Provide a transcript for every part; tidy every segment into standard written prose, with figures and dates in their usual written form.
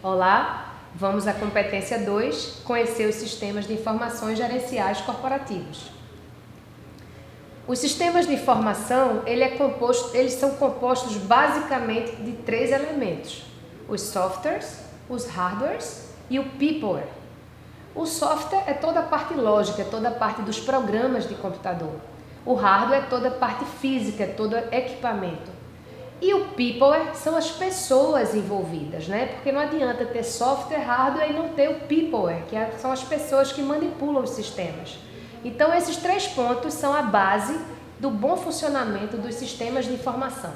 Olá, vamos à competência 2, conhecer os sistemas de informações gerenciais corporativos. Os sistemas de informação, eles são compostos basicamente de 3 elementos: os softwares, os hardwares e o peopleware. O software é toda a parte lógica, é toda a parte dos programas de computador. O hardware é toda a parte física, é todo equipamento. E o peopleware são as pessoas envolvidas, né? Porque não adianta ter software, hardware e não ter o peopleware, que são as pessoas que manipulam os sistemas. Então, esses 3 pontos são a base do bom funcionamento dos sistemas de informação.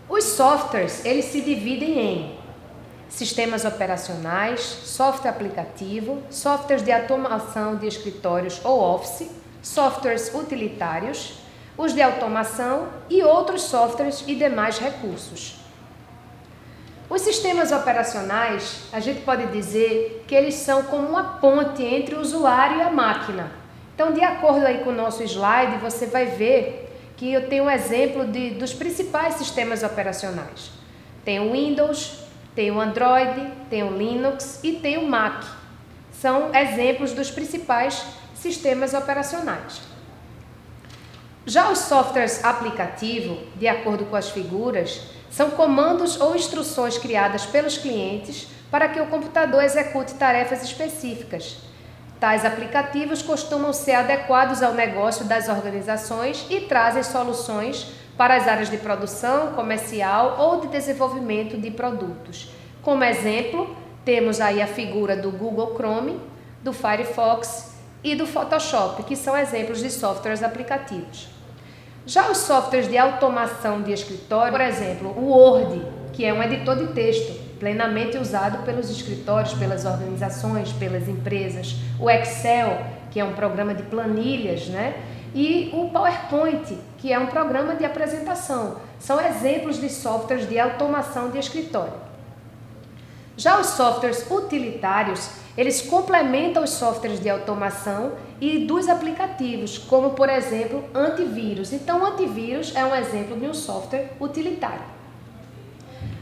Os softwares, eles se dividem em sistemas operacionais, software aplicativo, softwares de automação de escritórios ou office, softwares utilitários, os de automação e outros softwares e demais recursos. Os sistemas operacionais, a gente pode dizer que eles são como uma ponte entre o usuário e a máquina. Então, de acordo aí com o nosso slide, você vai ver que eu tenho um exemplo dos principais sistemas operacionais. Tem o Windows, tem o Android, tem o Linux e tem o Mac. São exemplos dos principais sistemas operacionais. Já os softwares aplicativo, de acordo com as figuras, são comandos ou instruções criadas pelos clientes para que o computador execute tarefas específicas. Tais aplicativos costumam ser adequados ao negócio das organizações e trazem soluções para as áreas de produção, comercial ou de desenvolvimento de produtos. Como exemplo, temos aí a figura do Google Chrome, do Firefox e do Photoshop, que são exemplos de softwares aplicativos. Já os softwares de automação de escritório, por exemplo, o Word, que é um editor de texto, plenamente usado pelos escritórios, pelas organizações, pelas empresas. O Excel, que é um programa de planilhas, né? E o PowerPoint, que é um programa de apresentação. São exemplos de softwares de automação de escritório. Já os softwares utilitários, eles complementam os softwares de automação e dos aplicativos, como, por exemplo, antivírus. Então, o antivírus é um exemplo de um software utilitário.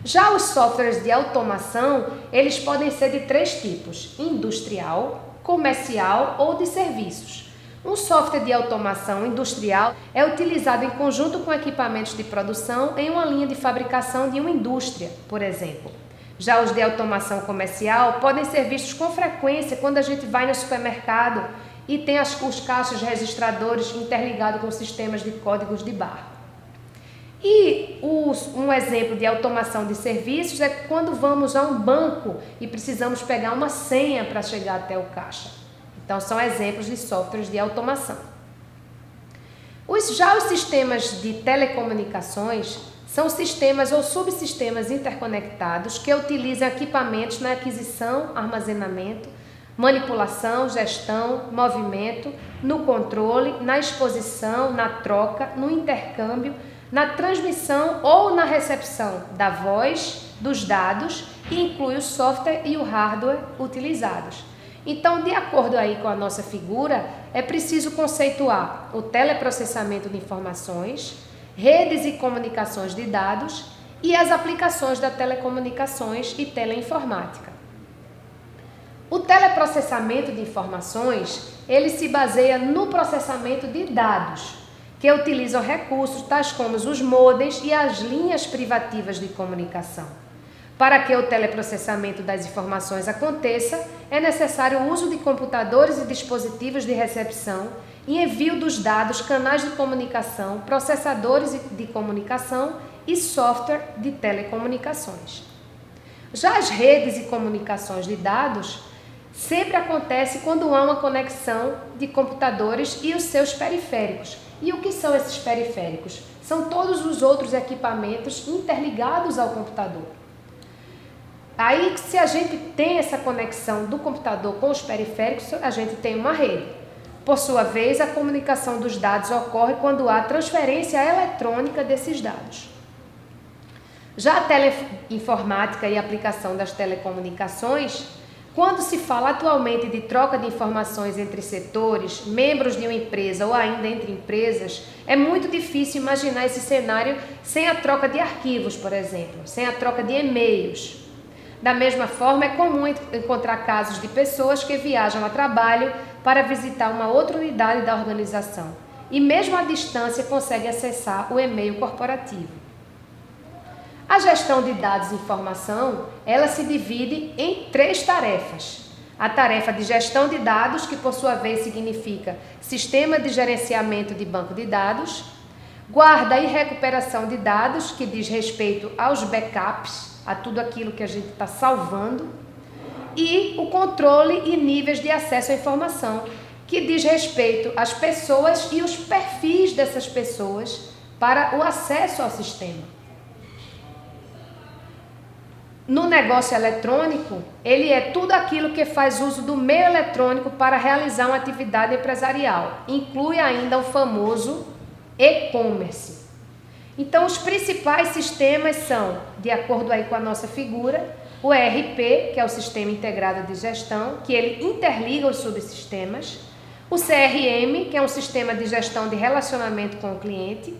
Já os softwares de automação, eles podem ser de 3 tipos: industrial, comercial ou de serviços. Um software de automação industrial é utilizado em conjunto com equipamentos de produção em uma linha de fabricação de uma indústria, por exemplo. Já os de automação comercial podem ser vistos com frequência quando a gente vai no supermercado e tem os caixas registradores interligados com sistemas de códigos de barra. E um exemplo de automação de serviços é quando vamos a um banco e precisamos pegar uma senha para chegar até o caixa. Então, são exemplos de softwares de automação. Já os sistemas de telecomunicações são sistemas ou subsistemas interconectados que utilizam equipamentos na aquisição, armazenamento, manipulação, gestão, movimento, no controle, na exposição, na troca, no intercâmbio, na transmissão ou na recepção da voz, dos dados, e inclui o software e o hardware utilizados. Então, de acordo aí com a nossa figura, é preciso conceituar o teleprocessamento de informações, redes e comunicações de dados e as aplicações da telecomunicações e teleinformática. O teleprocessamento de informações, ele se baseia no processamento de dados, que utilizam recursos tais como os modems e as linhas privativas de comunicação. Para que o teleprocessamento das informações aconteça, é necessário o uso de computadores e dispositivos de recepção e envio dos dados, canais de comunicação, processadores de comunicação e software de telecomunicações. Já as redes e comunicações de dados sempre acontece quando há uma conexão de computadores e os seus periféricos. E o que são esses periféricos? São todos os outros equipamentos interligados ao computador. Aí, se a gente tem essa conexão do computador com os periféricos, a gente tem uma rede. Por sua vez, a comunicação dos dados ocorre quando há transferência eletrônica desses dados. Já a teleinformática e a aplicação das telecomunicações, quando se fala atualmente de troca de informações entre setores, membros de uma empresa ou ainda entre empresas, é muito difícil imaginar esse cenário sem a troca de arquivos, por exemplo, sem a troca de e-mails. Da mesma forma, é comum encontrar casos de pessoas que viajam a trabalho para visitar uma outra unidade da organização e mesmo à distância conseguem acessar o e-mail corporativo. A gestão de dados e informação, ela se divide em 3 tarefas. A tarefa de gestão de dados, que por sua vez significa sistema de gerenciamento de banco de dados, guarda e recuperação de dados, que diz respeito aos backups, a tudo aquilo que a gente está salvando, e o controle e níveis de acesso à informação, que diz respeito às pessoas e os perfis dessas pessoas para o acesso ao sistema. No negócio eletrônico, ele é tudo aquilo que faz uso do meio eletrônico para realizar uma atividade empresarial. Inclui ainda o famoso e-commerce. Então, os principais sistemas são, de acordo aí com a nossa figura, o ERP, que é o Sistema Integrado de Gestão, que ele interliga os subsistemas, o CRM, que é um sistema de gestão de relacionamento com o cliente,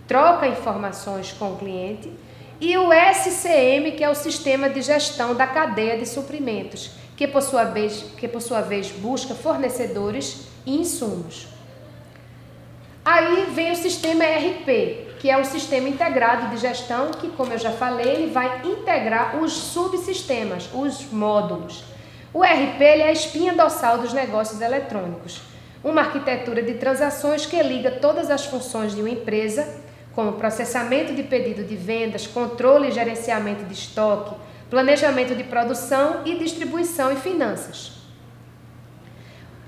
troca informações com o cliente, e o SCM, que é o Sistema de Gestão da Cadeia de Suprimentos, que por sua vez busca fornecedores e insumos. Aí vem o sistema ERP, que é um sistema integrado de gestão que, como eu já falei, ele vai integrar os subsistemas, os módulos. O ERP ele é a espinha dorsal dos negócios eletrônicos, uma arquitetura de transações que liga todas as funções de uma empresa, como processamento de pedido de vendas, controle e gerenciamento de estoque, planejamento de produção e distribuição e finanças.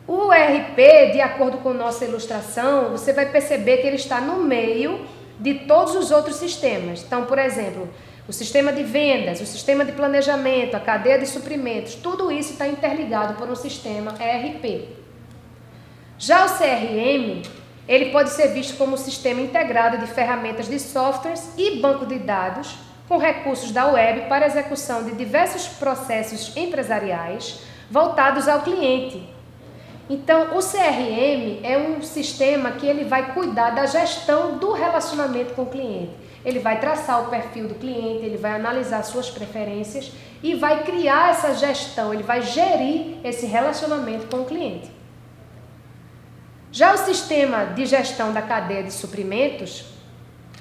O ERP, de acordo com nossa ilustração, você vai perceber que ele está no meio de todos os outros sistemas. Então, por exemplo, o sistema de vendas, o sistema de planejamento, a cadeia de suprimentos, tudo isso está interligado por um sistema ERP. Já o CRM, ele pode ser visto como um sistema integrado de ferramentas de softwares e banco de dados com recursos da web para execução de diversos processos empresariais voltados ao cliente. Então, o CRM é um sistema que ele vai cuidar da gestão do relacionamento com o cliente. Ele vai traçar o perfil do cliente, ele vai analisar suas preferências e vai criar essa gestão, ele vai gerir esse relacionamento com o cliente. Já o sistema de gestão da cadeia de suprimentos,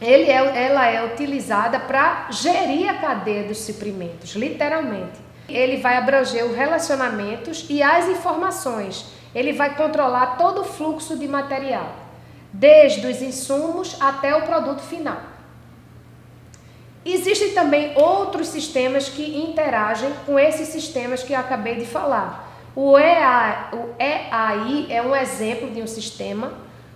ela é utilizada para gerir a cadeia dos suprimentos, literalmente. Ele vai abranger os relacionamentos e as informações. Ele vai controlar todo o fluxo de material, desde os insumos até o produto final. Existem também outros sistemas que interagem com esses sistemas que eu acabei de falar. O EAI é um exemplo de um sistema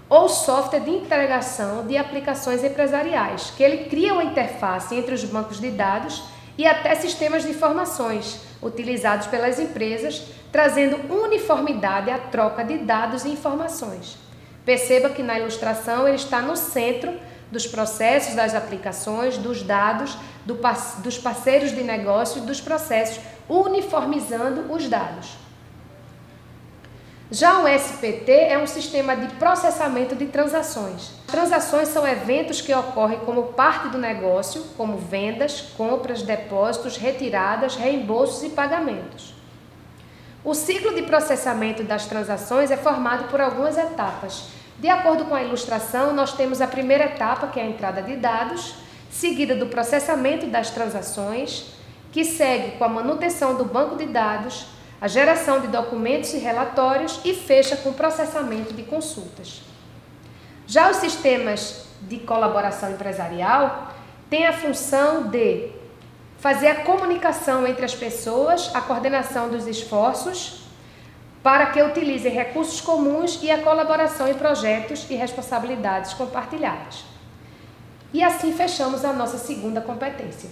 ou software de integração de aplicações empresariais, que ele cria uma interface entre os bancos de dados e até sistemas de informações utilizados pelas empresas, trazendo uniformidade à troca de dados e informações. Perceba que na ilustração ele está no centro dos processos, das aplicações, dos dados, dos parceiros de negócio e dos processos, uniformizando os dados. Já o SPT é um sistema de processamento de transações. Transações são eventos que ocorrem como parte do negócio, como vendas, compras, depósitos, retiradas, reembolsos e pagamentos. O ciclo de processamento das transações é formado por algumas etapas. De acordo com a ilustração, nós temos a primeira etapa, que é a entrada de dados, seguida do processamento das transações, que segue com a manutenção do banco de dados, a geração de documentos e relatórios e fecha com o processamento de consultas. Já os sistemas de colaboração empresarial têm a função de fazer a comunicação entre as pessoas, a coordenação dos esforços, para que utilizem recursos comuns e a colaboração em projetos e responsabilidades compartilhadas. E assim fechamos a nossa segunda competência.